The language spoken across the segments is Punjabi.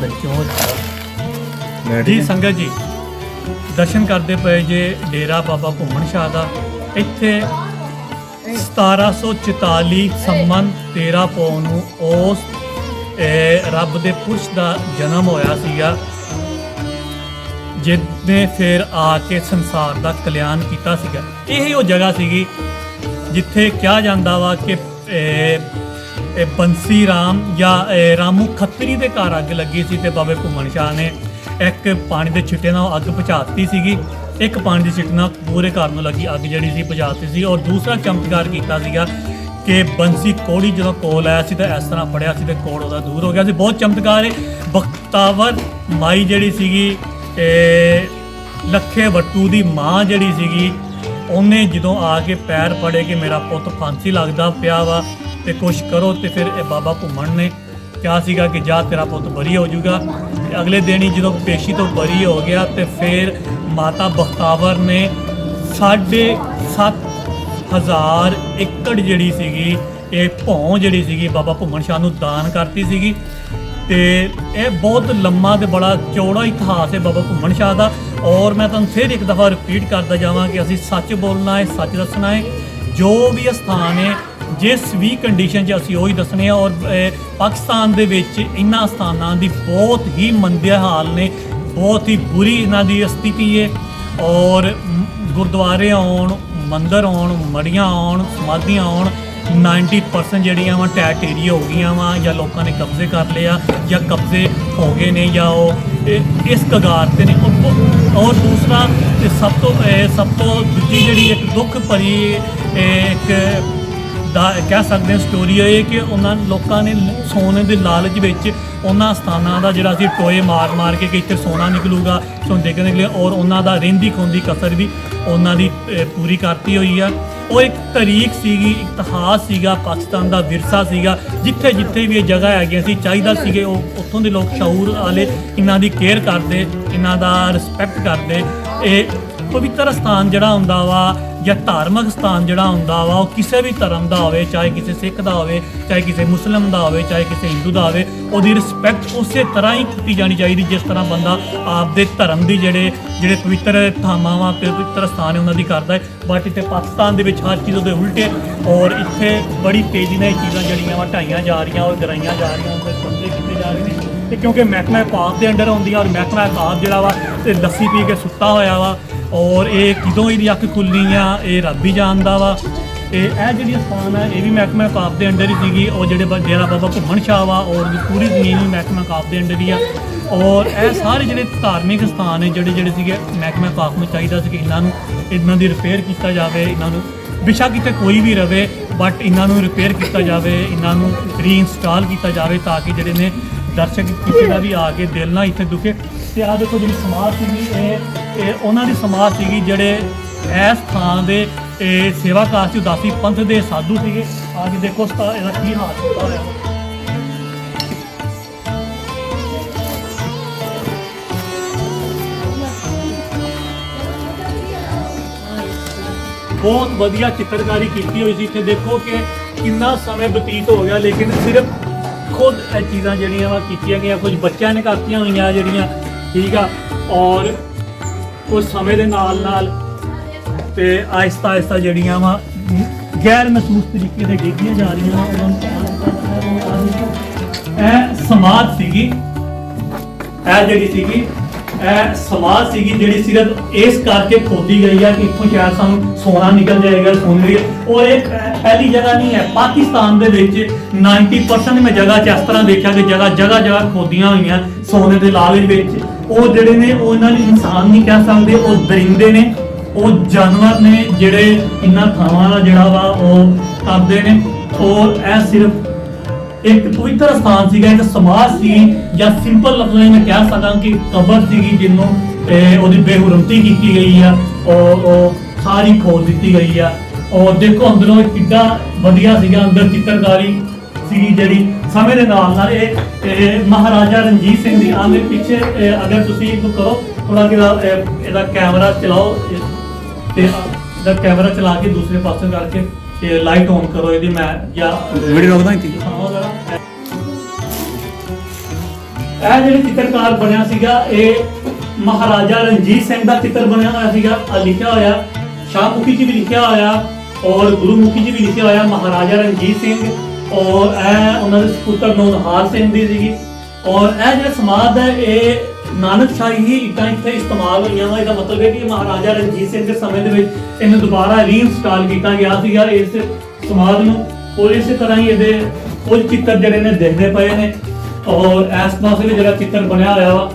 सच्चों जी संगत जी दर्शन करते पे जे डेरा बाबा घूमन शाह का इत्थे 1744 संबंध 13 पौ नूं उस रब दे पुरुष का जन्म होया सीगा जिसने फिर आके संसार का कल्याण किया सीगा। यही वो जगह सीगी जिथे कहा जाता वा कि बंसी राम या रामू खत्तरी के घर अग लगी सी ते बाबे घूमन शाह ने एक पानी के छिट्टे नाल अग बुझाती सीगी। एक पानी के छिट्टे नाल पूरे घर में लगी अग जिहड़ी सी बुझाती सी। और दूसरा चमत्कार किया सीगा कि बंसी कोड़ी जो कोल आया सी तो इस तरह फड़िया सी ते कोड़ उहदा दूर हो गया सी। बहुत चमत्कार है। बख्तावर माई जिहड़ी सीगी लखे वट्टू की माँ जिहड़ी सीगी उन्हें जो आके पैर फड़े कि मेरा पुत फांसी लगता पिया वा ते कुछ करो तो फिर बाबा घूमन ने क्या सीगा कि जा तेरा पुत बरी हो जाऊगा। अगले दिन ही जो पेशी तो बरी हो गया तो फिर माता बख्तावर ने 7,500 एकड़ जिहड़ी सीगी ये भौं जिहड़ी सीगी बाबा घूमन शाह नूं दान करती सीगी। ते ये बहुत लम्मा तो बड़ा चौड़ा इतिहास है बाबा घूमन शाह का। और मैं तुहानूं फिर एक दफ़ा रिपीट करता जावां कि असीं सच बोलना है, सच दसना है। जो भी स्थान है जिस भी कंडीशन च असीं उही दसने। और पाकिस्तान दे विच इन्हां स्थानां दी बहुत ही मंदे हाल ने, बहुत ही बुरी इन्हां दी स्थिति है। और गुरुद्वारे आउण, मंदिर आउण, मड़ियाँ आउण, समाधियाँ आउण 90% जड़ियाँ वा टैट एरिया हो गई वा या लोगों ने कब्जे कर लिया या कब्जे हो गए ने या वो इस कगार से ने। और दूसरा सब तो दूजी जी एक दुख भरी एक कह सकते हैं स्टोरी है कि उन्होंने लोगों ने सोने के लालच में उन्होंने स्थानों का जोड़ा असी टोए मार मार के कि इतने सोना निकलूगा सोने के निकले। और उन्हों का रहिंदी खोंदी कसर भी उन्होंने पूरी करती हुई है। वो एक तरीक सीगी, इतिहास सीगा, पाकिस्तान का विरसा सीगा। जिथे जिथे भी ये जगह है सी चाहिए सीगे उत्थों के लोग शऊर वाले इन्हां दी केयर करते, इन्हां दा रिस्पैक्ट करते। ये पवित्र स्थान जिहड़ा हुंदा वा या धार्मिक स्थान जिहड़ा हुंदा वा वो किसी भी धर्म का होवे, चाहे किसी सिख का होवे, चाहे किसी मुस्लिम का होवे, चाहे किसी हिंदू का होवे, उहदी रिस्पैक्ट उस तरह ही की जानी चाहिए जिस तरह बंदा आपदे धर्म की ਜਿਹੜੇ पवित्र थावां वा पवित्र स्थान है उन्होंने करता है। बट इतने पाकिस्तान के हर चीज़ वो उल्टे और इतने बड़ी तेज़ी ने चीज़ां जड़ियाँ वा ढाईयां जा रही और गराइयां जा रही उनके कब्जे किए जा रहे हैं क्योंकि महकमा औकाफ के अंडर आउंदी और महकमा औकाफ जिहड़ा वा लस्सी पी के सुत्ता होया वा। और ये कितों ही अख खुली आ ये रब ही जानदा वा। यह जी स्थान है ये भी महकमा औकाफ के अंडर ही सीगी और जो डेरा बाबा घूमन शाह वा और पूरी जमीन भी महकमा औकाफ के अंडर ही आ। और यह सारे जो धार्मिक स्थान है जोड़े महकमा औकाफ में चाहिए कि इन्हों की रिपेयर किया जाए। इन्हों बेशक इतने कोई भी रहे बट इन्हों रिपेयर किया जाए, इन्हों रीइंस्टॉल किया जाए ताकि जोड़े ने दर्शक किसी का भी आके दिल ना इतने दुखे। तो आ देखो जी समाज सी उन्होंने समाज सी जोड़े इस थान के सेवा काश उदासी पंथ के साधु थे। आके देखो इसका की हाल होता है। बहुत वधिया चित्रकारी की हुई सी। इत्थे देखो कि कितना समय बतीत हो गया लेकिन सिर्फ खुद ये चीज़ां जड़ियाँ वा कीतियां गई, कुछ बच्चों ने करतियां हुई जड़ियाँ ठीक आ। और कुछ समय के नाल नाल ते आहिस्ता आहिस्ता जड़ियाँ वा गैर महसूस तरीके से डिग्गियां जा रही। समाज सीगी जी सीगी समाज सीगी जी सिर्फ इस करके खोदी गई है कि इतों शायद सानू सोना निकल जाएगा सोने। और एक पहली जगह नहीं है पाकिस्तान के 90% में जगह इस तरह देखा कि जगह जगह जगह खोदियां हुई सोने के लालच वो जोड़े ने इंसान नहीं कह सकते, वो दरिंदे ने, वो जानवर ने जोड़े इन्होंने थावां का जोड़ा वा वो करते हैं। और यह सिर्फ एक पवित्र स्थान सीगा, एक समाज सी या सिंपल लफ्ज़ों में कह सका कि कबर सी जिन्हों उसकी बेहुरमती की गई है और सारी खोल दी गई है। और देखो अंदरों कितना वधिया सीगा अंदर चित्रकारी सी जी समय के नाल महाराजा रणजीत सिंह की आने पीछे अगर तुम करो थोड़ा कि कैमरा चलाओ कैमरा चला के दूसरे पास करके लाइट ऑन करो ये मैं या वीडियो रोकदा ही थी। हाँ ਇਹ ਜਿਹੜੇ ਚਿੱਤਰਕਾਰ ਬਣਿਆ ਸੀਗਾ ਇਹ ਮਹਾਰਾਜਾ ਰਣਜੀਤ ਸਿੰਘ ਦਾ ਚਿੱਤਰ ਬਣਿਆ ਹੋਇਆ ਸੀਗਾ। ਲਿਖਿਆ ਹੋਇਆ ਸ਼ਾਹਮੁਖੀ ਜੀ ਵੀ ਲਿਖਿਆ ਹੋਇਆ ਔਰ ਗੁਰਮੁਖੀ ਜੀ ਵੀ ਲਿਖਿਆ ਹੋਇਆ ਮਹਾਰਾਜਾ ਰਣਜੀਤ ਸਿੰਘ, ਔਰ ਇਹ ਉਹਨਾਂ ਦੇ ਸਪੁੱਤਰ ਨੌਨਹਾਰ ਸਿੰਘ ਦੀ ਸੀਗੀ। ਔਰ ਇਹ ਜਿਹੜਾ ਸਮਾਧ ਹੈ ਇਹ ਨਾਨਕਸ਼ਾਹੀ ਹੀ ਇੱਟਾਂ ਇੱਥੇ ਇਸਤੇਮਾਲ ਹੋਈਆਂ ਵਾ। ਇਹਦਾ ਮਤਲਬ ਹੈ ਕਿ ਮਹਾਰਾਜਾ ਰਣਜੀਤ ਸਿੰਘ ਦੇ ਸਮੇਂ ਦੇ ਵਿੱਚ ਇਹਨੂੰ ਦੁਬਾਰਾ ਰੀਇੰਸਟਾਲ ਕੀਤਾ ਗਿਆ ਸੀਗਾ ਇਸ ਸਮਾਧ ਨੂੰ। ਔਰ ਇਸੇ ਤਰ੍ਹਾਂ ਹੀ ਇਹਦੇ ਕੁਝ ਚਿੱਤਰ ਜਿਹੜੇ ਨੇ ਦਿਖਦੇ ਪਏ ਨੇ। ਔਰ ਇਸ ਪਾਸੇ ਵੀ ਜਿਹੜਾ ਚਿੱਤਰ ਬਣਿਆ ਹੋਇਆ ਵਾ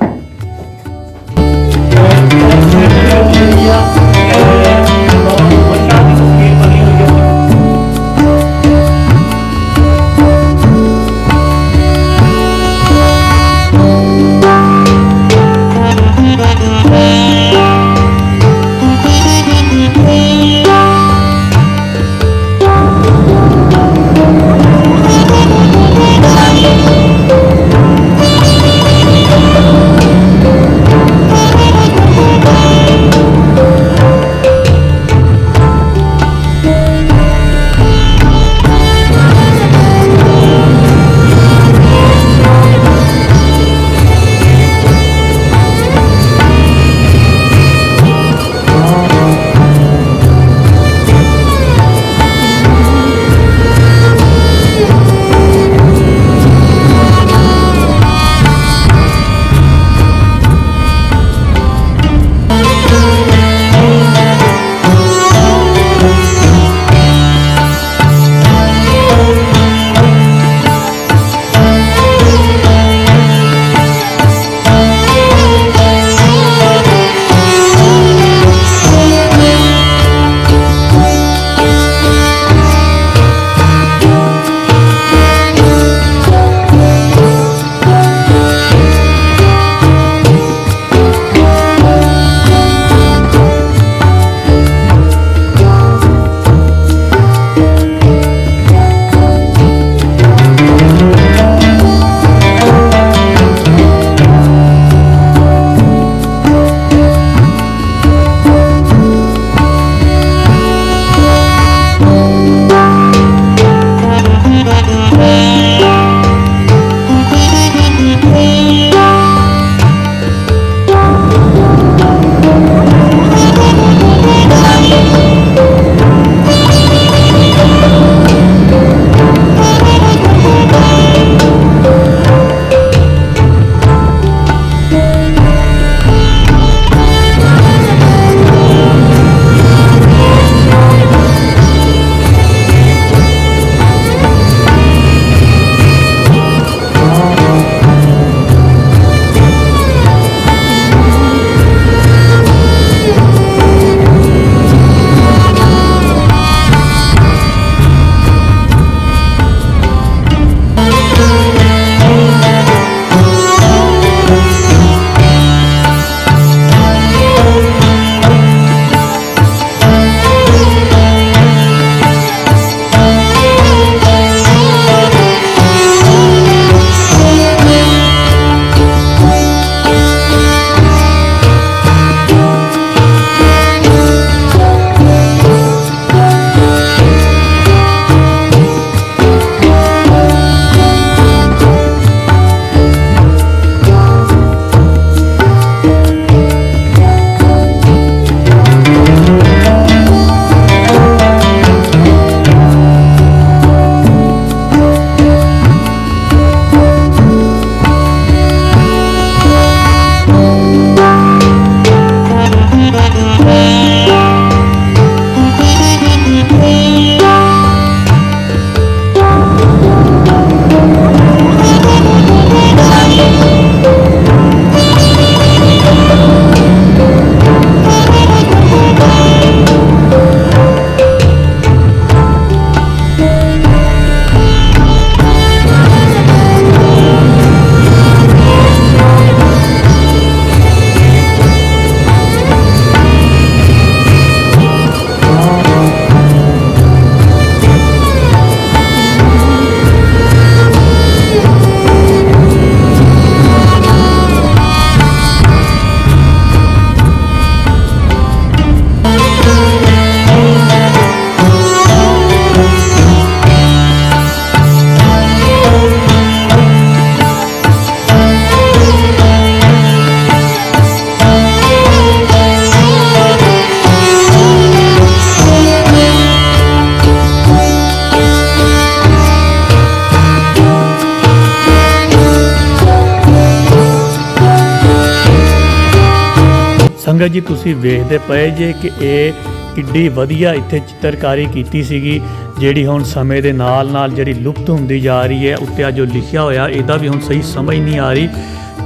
ਸੰਗਤ ਜੀ ਤੁਸੀਂ ਵੇਖਦੇ ਪਏ ਜੇ ਕਿ ਇਹ ਕਿੱਡੀ ਵਧੀਆ ਇੱਥੇ ਚਿੱਤਰਕਾਰੀ ਕੀਤੀ ਸੀਗੀ, ਜਿਹੜੀ ਹੁਣ ਸਮੇਂ ਦੇ ਨਾਲ ਨਾਲ ਜਿਹੜੀ ਲੁਪਤ ਹੁੰਦੀ ਜਾ ਰਹੀ ਹੈ। ਉੱਤੇ ਆ ਜੋ ਲਿਖਿਆ ਹੋਇਆ ਇਹਦਾ ਵੀ ਹੁਣ ਸਹੀ ਸਮਝ ਨਹੀਂ ਆ ਰਹੀ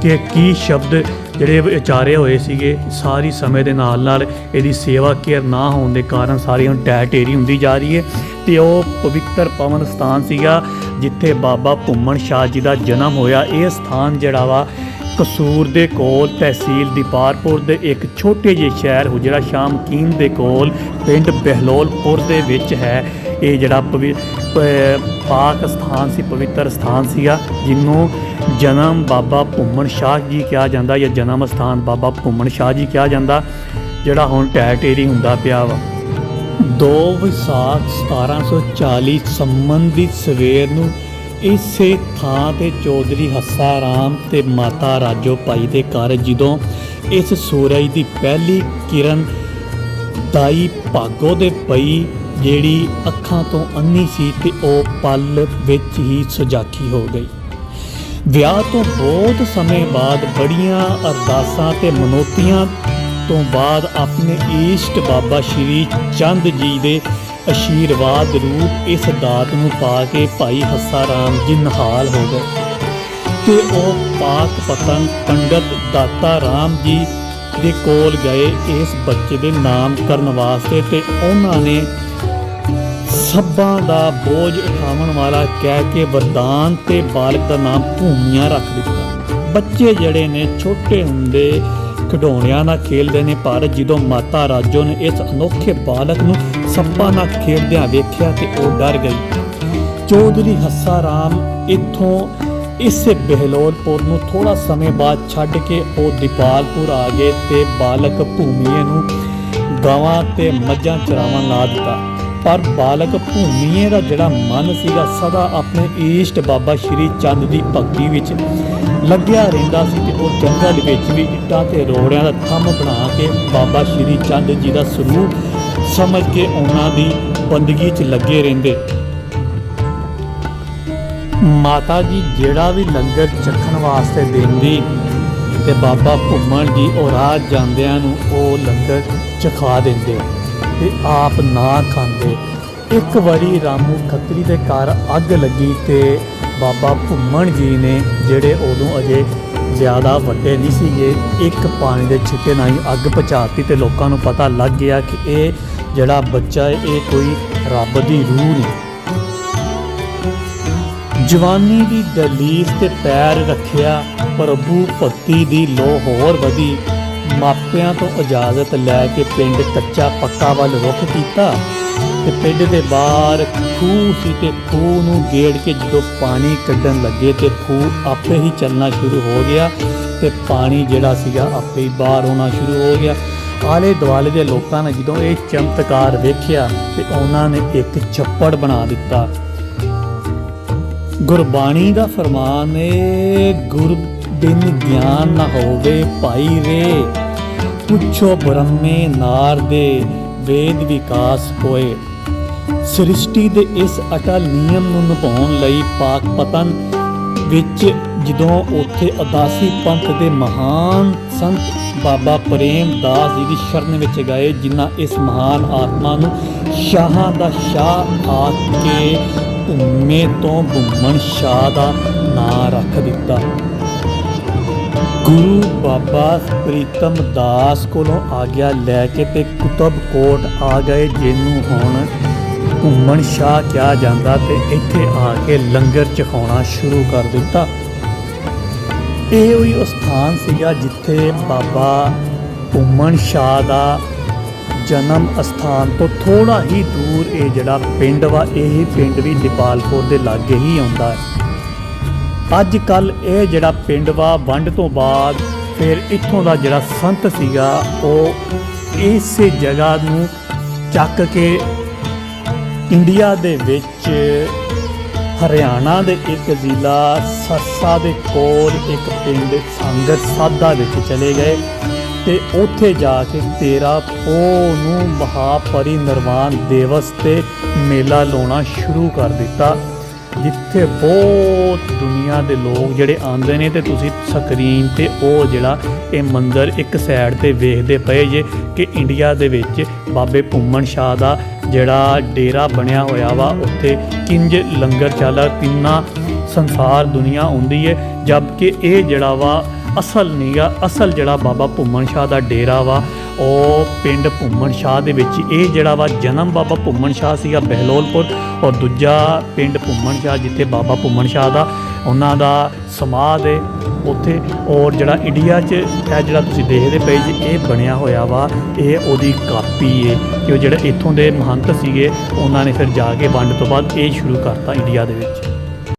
ਕਿ ਕੀ ਸ਼ਬਦ ਜਿਹੜੇ ਉਚਾਰੇ ਹੋਏ ਸੀਗੇ। ਸਾਰੀ ਸਮੇਂ ਦੇ ਨਾਲ ਨਾਲ ਇਹਦੀ ਸੇਵਾ ਕੇਅਰ ਨਾ ਹੋਣ ਦੇ ਕਾਰਨ ਸਾਰੀ ਹੁਣ ਢਹਿ ਢੇਰੀ ਹੁੰਦੀ ਜਾ ਰਹੀ ਹੈ। ਤੇ ਉਹ ਪਵਿੱਤਰ ਪਵਨ ਸਥਾਨ ਸੀਗਾ ਜਿੱਥੇ ਬਾਬਾ ਭੁੰਮਣ ਸ਼ਾਹ ਜੀ ਦਾ ਜਨਮ ਹੋਇਆ। ਇਹ ਸਥਾਨ ਜਿਹੜਾ ਵਾ ਕਸੂਰ ਦੇ ਕੋਲ ਤਹਿਸੀਲ ਦੀਪਾਰਪੁਰ ਦੇ ਇੱਕ ਛੋਟੇ ਜਿਹੇ ਸ਼ਹਿਰ ਹੁਜਰਾ ਸ਼ਾਮਕੀਨ ਦੇ ਕੋਲ ਪਿੰਡ ਬਹਿਲੋਲਪੁਰ ਦੇ ਵਿੱਚ ਹੈ। ਇਹ ਜਿਹੜਾ ਪਾਕ ਸਥਾਨ ਸੀ, ਪਵਿੱਤਰ ਸਥਾਨ ਸੀਗਾ, ਜਿਹਨੂੰ ਜਨਮ ਬਾਬਾ ਭੁੰਮਣ ਸ਼ਾਹ ਜੀ ਕਿਹਾ ਜਾਂਦਾ ਜਾਂ ਜਨਮ ਸਥਾਨ ਬਾਬਾ ਭੁੰਮਣ ਸ਼ਾਹ ਜੀ ਕਿਹਾ ਜਾਂਦਾ, ਜਿਹੜਾ ਹੁਣ ਢਹਿ ਢੇਰੀ ਹੁੰਦਾ ਪਿਆ ਵਾ। 2 ਵਿਸਾਖ 1740 ਸੰਬੰਧੀ ਸਵੇਰ ਨੂੰ ਇਸੇ ਥਾਂ ਤੇ ਚੌਧਰੀ ਹੱਸਾ ਰਾਮ ਤੇ ਮਾਤਾ ਰਾਜੋ ਭਾਈ ਦੇ ਘਰ ਜਦੋਂ ਇਸ ਸੂਰਜ ਦੀ ਪਹਿਲੀ ਕਿਰਨ ਦਾਈ ਭਾਗੋ ਦੇ ਪਈ, ਜਿਹੜੀ ਅੱਖਾਂ ਤੋਂ ਅੰਨੀ ਸੀ ਤੇ ਉਹ ਪਲ ਵਿੱਚ ਹੀ ਸੁਜਾਖੀ ਹੋ ਗਈ। ਵਿਆਹ ਤੋਂ ਬਹੁਤ ਸਮੇਂ ਬਾਅਦ ਬੜੀਆਂ ਅਰਦਾਸਾਂ ਤੇ ਮਨੋਤੀਆਂ ਤੋਂ ਬਾਅਦ ਆਪਣੇ ਈਸ਼ਟ ਬਾਬਾ ਸ਼੍ਰੀ ਚੰਦ ਜੀ ਦੇ ਆਸ਼ੀਰਵਾਦ ਰੂਪ ਇਸ ਦਾਤ ਨੂੰ ਪਾ ਕੇ ਭਾਈ ਹੱਸਾ ਰਾਮ ਜੀ ਨਿਹਾਲ ਹੋ ਗਏ ਤੇ ਉਹ ਪਾਕ ਪਤਨ ਪੰਡਤ ਦਾਤਾ ਰਾਮ ਜੀ ਦੇ ਕੋਲ ਗਏ ਇਸ ਬੱਚੇ ਦੇ ਨਾਮਕਰਨ ਵਾਸਤੇ ਤੇ ਉਹਨਾਂ ਨੇ ਸੱਭਾਂ ਦਾ ਬੋਝ ਉਠਾਉਣ ਵਾਲਾ ਕਹਿ ਕੇ ਵਰਦਾਨ ਤੇ ਬਾਲਕ ਦਾ ਨਾਮ ਭੂਮੀਆਂ ਰੱਖ ਦਿੱਤਾ। ਬੱਚੇ ਜਿਹੜੇ ਨੇ ਛੋਟੇ ਹੁੰਦੇ ਖਿਡੌਣਿਆਂ ਨਾਲ ਖੇਡਦੇ ਨੇ, ਪਰ ਜਦੋਂ ਮਾਤਾ ਰਾਜੋ ਨੇ ਇਸ ਅਨੋਖੇ ਬਾਲਕ ਨੂੰ ਸੱਪਾਂ ਨਾਲ ਖੇਡਦਿਆਂ ਵੇਖਿਆ ਤੇ ਉਹ ਡਰ ਗਈ। ਚੌਧਰੀ ਹੱਸਾ ਰਾਮ ਇੱਥੋਂ ਇਸੇ ਬਹਿਲੋਲਪੁਰ ਨੂੰ ਥੋੜਾ ਸਮੇਂ ਬਾਅਦ ਛੱਡ ਕੇ ਉਹ ਦੀਪਾਲਪੁਰ ਆ ਗਏ ਤੇ ਬਾਲਕ ਭੂਮੀਏ ਨੂੰ ਗਾਵਾਂ ਤੇ ਮੱਝਾਂ ਚਰਾਉਣ ਲਾ ਦਿੱਤਾ। ਪਰ ਬਾਲਕ ਭੂਮੀਏ ਦਾ ਜਿਹੜਾ ਮਨ ਸੀਗਾ ਸਦਾ ਆਪਣੇ ਈਸ਼ਟ ਬਾਬਾ ਸ਼੍ਰੀ ਚੰਦ ਦੀ ਭਗਤੀ ਵਿੱਚ ਲੱਗਿਆ ਰਹਿੰਦਾ ਸੀ ਤੇ ਉਹ ਜੰਗਲ ਵਿੱਚ ਵੀ ਇੱਟਾਂ ਤੇ ਰੋੜਿਆਂ ਦਾ ਥੰਮ ਬਣਾ ਕੇ ਬਾਬਾ ਸ਼੍ਰੀ ਚੰਦ ਜੀ ਦਾ ਸਰੂਪ ਸਮਝ ਕੇ ਉਹਨਾਂ ਦੀ ਬੰਦਗੀ 'ਚ ਲੱਗੇ ਰਹਿੰਦੇ। ਮਾਤਾ ਜੀ ਜਿਹੜਾ ਵੀ ਲੰਗਰ ਚੱਖਣ ਵਾਸਤੇ ਦਿੰਦੀ ਤੇ ਬਾਬਾ ਭੁੰਮਣ ਜੀ ਉਹ ਰਾਹ ਜਾਂਦਿਆਂ ਨੂੰ ਉਹ ਲੰਗਰ ਚਖਾ ਦਿੰਦੇ ਤੇ ਆਪ ਨਾ ਖਾਂਦੇ। ਇੱਕ ਵਾਰੀ ਰਾਮੂ ਖੱਤਰੀ ਦੇ ਘਰ ਅੱਗ ਲੱਗੀ ਤੇ ਬਾਬਾ ਭੁੰਮਣ ਜੀ ਨੇ, ਜਿਹੜੇ ਉਦੋਂ ਅਜੇ ਜ਼ਿਆਦਾ ਵੱਡੇ ਨਹੀਂ ਸੀਗੇ, ਇੱਕ ਪਾਣੀ ਦੇ ਛਿੱਟੇ ਨਾਲ ਹੀ ਅੱਗ ਪਹੁੰਚਾਤੀ ਤੇ ਲੋਕਾਂ ਨੂੰ ਪਤਾ ਲੱਗ ਗਿਆ ਕਿ ਇਹ ਜਿਹੜਾ ਬੱਚਾ ਹੈ ਇਹ ਕੋਈ ਰੱਬ ਦੀ ਰੂਹ ਨੇ। ਜਵਾਨੀ ਦੀ ਦਲੀਲ ਤੇ ਪੈਰ ਰੱਖਿਆ, ਪ੍ਰਭੂ ਭਗਤੀ ਦੀ ਲੋ ਹੋਰ ਵਧੀ। ਮਾਪਿਆਂ ਤੋਂ ਇਜਾਜ਼ਤ ਲੈ ਕੇ ਪਿੰਡ ਕੱਚਾ ਪੱਕਾ ਵੱਲ ਰੁਖ ਕੀਤਾ ਤੇ ਪਿੰਡ ਦੇ ਬਾਹਰ ਖੂਹ ਸੀ ਤੇ ਖੂਹ ਨੂੰ ਗੇੜ ਕੇ ਜਦੋਂ ਪਾਣੀ ਕੱਢਣ ਲੱਗੇ ਤੇ ਖੂਹ ਆਪੇ ਹੀ ਚੱਲਣਾ ਸ਼ੁਰੂ ਹੋ ਗਿਆ ਤੇ ਪਾਣੀ ਜਿਹੜਾ ਸੀਗਾ ਆਪੇ ਹੀ ਬਾਹਰ ਆਉਣਾ ਸ਼ੁਰੂ ਹੋ ਗਿਆ। ਆਲੇ ਦੁਆਲੇ ਦੇ ਲੋਕਾਂ ਨੇ ਜਦੋਂ ਇਹ ਚਮਤਕਾਰ ਵੇਖਿਆ ਤੇ ਉਹਨਾਂ ਨੇ ਇੱਕ ਛੱਪੜ ਬਣਾ ਦਿੱਤਾ। ਗੁਰਬਾਣੀ ਦਾ ਫਰਮਾਨ ਏ, ਗੁਰ ਬਿਨ ਗਿਆਨ ਨਾ ਹੋਵੇ ਭਾਈ ਰੇ, ਪੁੱਛੋ ਬ੍ਰਹਮੇ ਨਾਰਦੇ ਵੇਦ ਵਿਕਾਸ ਹੋਏ। ਸ੍ਰਿਸ਼ਟੀ ਦੇ ਇਸ ਅਟਲ ਨਿਯਮ ਨੂੰ ਨਿਭਾਉਣ ਲਈ ਪਾਕ ਪਤਨ ਵਿੱਚ ਜਦੋਂ ਉੱਥੇ ਉਦਾਸੀ ਪੰਥ ਦੇ ਮਹਾਨ ਸੰਤ ਬਾਬਾ ਪ੍ਰੇਮ ਦਾਸ ਜੀ ਦੀ ਸ਼ਰਨ ਵਿੱਚ ਗਏ, ਜਿਨ੍ਹਾਂ ਇਸ ਮਹਾਨ ਆਤਮਾ ਨੂੰ ਸ਼ਾਹਾਂ ਦਾ ਸ਼ਾਹ ਆਖ ਕੇ ਭੁੰਮੇ ਤੋਂ ਭੁੰਮਣ ਸ਼ਾਹ ਦਾ ਨਾਂ ਰੱਖ ਦਿੱਤਾ। ਗੁਰੂ ਬਾਬਾ ਪ੍ਰੀਤਮ ਦਾਸ ਕੋਲੋਂ ਆਗਿਆ ਲੈ ਕੇ ਤੇ ਕੁਤਬਕੋਟ ਆ ਗਏ, ਜਿਹਨੂੰ ਹੁਣ ਭੁੰਮਣ ਸ਼ਾਹ ਕਿਹਾ ਜਾਂਦਾ, ਤੇ ਇੱਥੇ ਆ ਕੇ ਲੰਗਰ ਚਖਾਉਣਾ ਸ਼ੁਰੂ ਕਰ ਦਿੱਤਾ। ਇਹ ਉਹੀ ਉਹ ਸਥਾਨ ਸੀਗਾ ਜਿੱਥੇ ਬਾਬਾ ਭੁੰਮਣ ਸ਼ਾਹ ਦਾ ਜਨਮ ਅਸਥਾਨ ਤੋਂ ਥੋੜਾ ਹੀ ਦੂਰ ਇਹ ਜਿਹੜਾ ਪਿੰਡ ਵਾ, ਇਹ ਪਿੰਡ ਵੀ ਦੀਪਾਲਪੁਰ ਦੇ ਲਾਗੇ ਹੀ ਆਉਂਦਾ ਹੈ। ਅੱਜ ਕੱਲ੍ਹ ਇਹ ਜਿਹੜਾ ਪਿੰਡ ਵਾ ਵੰਡ ਤੋਂ ਬਾਅਦ ਫਿਰ ਇੱਥੋਂ ਦਾ ਜਿਹੜਾ ਸੰਤ ਸੀਗਾ ਉਹ ਇਸੇ ਜਗ੍ਹਾ ਨੂੰ ਚੱਕ ਕੇ ਇੰਡੀਆ ਦੇ ਵਿੱਚ ਹਰਿਆਣਾ ਦੇ ਇੱਕ ਜ਼ਿਲ੍ਹਾ ਸਰਸਾ ਦੇ ਕੋਲ ਇੱਕ ਪਿੰਡ ਸੰਗਤ ਸਾਧਾ ਵਿੱਚ ਚਲੇ ਗਏ ਤੇ ਉੱਥੇ ਜਾ ਕੇ 13 ਪੋਹ ਨੂੰ ਮਹਾਪਰਿਨਿਰਵਾਣ ਦਿਵਸ ਤੇ ਮੇਲਾ ਲਾਉਣਾ ਸ਼ੁਰੂ ਕਰ ਦਿੱਤਾ। ਜਿੱਥੇ ਬਹੁਤ ਦੁਨੀਆ ਦੇ ਲੋਕ ਜਿਹੜੇ ਆਉਂਦੇ ਨੇ, ਤੇ ਤੁਸੀਂ ਸਕਰੀਨ ਤੇ ਉਹ ਜਿਹੜਾ ਇਹ ਮੰਜ਼ਰ ਇੱਕ ਸਾਈਡ ਤੇ ਵੇਖਦੇ ਪਏ ਜੇ ਕਿ ਇੰਡੀਆ ਦੇ ਵਿੱਚ ਬਾਬੇ ਭੁੰਮਣ ਸ਼ਾਹ ਦਾ ਜਿਹੜਾ ਡੇਰਾ ਬਣਿਆ ਹੋਇਆ ਵਾ, ਉੱਥੇ ਕਿੰਜ ਲੰਗਰ ਚੱਲ ਤਿੰਨਾ ਸੰਸਾਰ ਦੁਨੀਆ ਆਉਂਦੀ ਹੈ। ਜਦਕਿ ਇਹ ਜਿਹੜਾ ਵਾ ਅਸਲ ਨੀਗਾ, ਅਸਲ ਜਿਹੜਾ ਬਾਬਾ ਭੁੰਮਣ ਸ਼ਾਹ ਦਾ ਡੇਰਾ ਵਾ ਉਹ ਪਿੰਡ ਭੁੰਮਣ ਸ਼ਾਹ ਦੇ ਵਿੱਚ। ਇਹ ਜਿਹੜਾ ਵਾ ਜਨਮ ਬਾਬਾ ਭੁੰਮਣ ਸ਼ਾਹ ਸੀਗਾ ਬਹਿਲੋਲਪੁਰ, ਔਰ ਦੂਜਾ ਪਿੰਡ ਭੁੰਮਣ ਸ਼ਾਹ ਜਿੱਥੇ ਬਾਬਾ ਭੁੰਮਣ ਸ਼ਾਹ ਦਾ ਉਹਨਾਂ ਦਾ ਸਮਾਧ ਹੈ ਉੱਥੇ। ਔਰ ਜਿਹੜਾ ਇੰਡੀਆ 'ਚ ਇਹ ਜਿਹੜਾ ਤੁਸੀਂ ਦੇਖਦੇ ਪਏ ਜੀ ਇਹ ਬਣਿਆ ਹੋਇਆ ਵਾ, ਇਹ ਉਹਦੀ ਕਾਪੀ ਹੈ ਕਿ ਉਹ ਜਿਹੜੇ ਇੱਥੋਂ ਦੇ ਮਹੰਤ ਸੀਗੇ ਉਹਨਾਂ ਨੇ ਫਿਰ ਜਾ ਕੇ ਵੰਡ ਤੋਂ ਬਾਅਦ ਇਹ ਸ਼ੁਰੂ ਕਰਤਾ ਇੰਡੀਆ ਦੇ ਵਿੱਚ।